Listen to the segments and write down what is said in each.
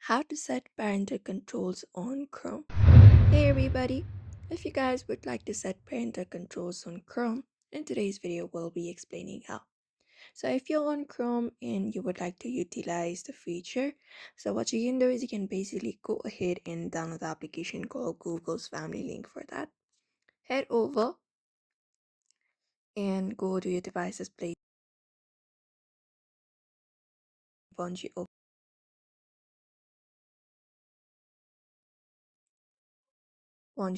How to set parental controls on Chrome. Hey everybody! If you guys would like to set parental controls on Chrome, in today's video we'll be explaining how. So if you're on Chrome and you would like to utilize the feature, so what you can do is you can basically go ahead and download the application called Google's Family Link for that. Head over and go to your device's place. Once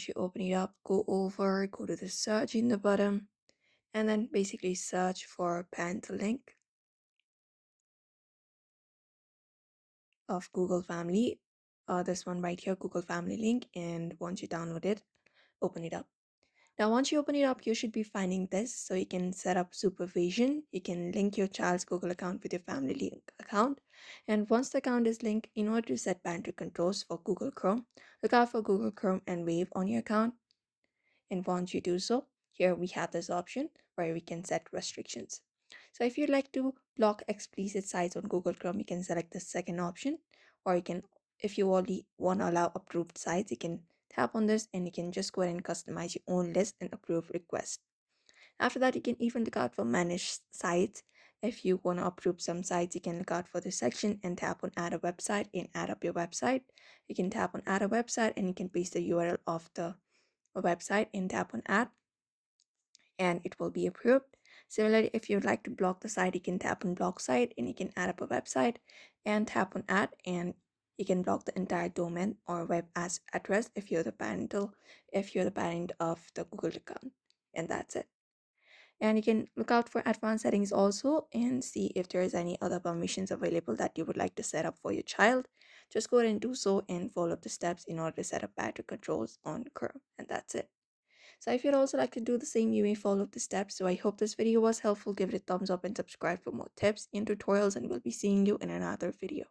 you open it up, go to the search in the bottom, and then basically search for parental link of Google Family. This one right here, Google Family link. And once you download it, open it up. Now, once you open it up, you should be finding this. So you can set up supervision. You can link your child's Google account with your family link account. And once the account is linked, in order to set parental controls for Google Chrome, look out for Google Chrome and Wave on your account. And once you do so, here we have this option where we can set restrictions. So if you'd like to block explicit sites on Google Chrome, you can select the second option, or you can, if you only want to allow approved sites, you can tap on this and you can just go ahead and customize your own list and approve request. After that, you can even look out for manage sites. If you want to approve some sites, you can look out for this section and tap on add a website and add up your website. You can tap on add a website and you can paste the URL of the website and tap on add and it will be approved. Similarly, if you'd like to block the site, you can tap on block site and you can add up a website and tap on add and you can block the entire domain or web as address if you're the parent of the Google account. And that's it. And you can look out for advanced settings also and see if there is any other permissions available that you would like to set up for your child. Just go ahead and do so and follow the steps in order to set up parental controls on Chrome. And that's it. So if you'd also like to do the same, you may follow the steps. So I hope this video was helpful. Give it a thumbs up and subscribe for more tips and tutorials, and we'll be seeing you in another video.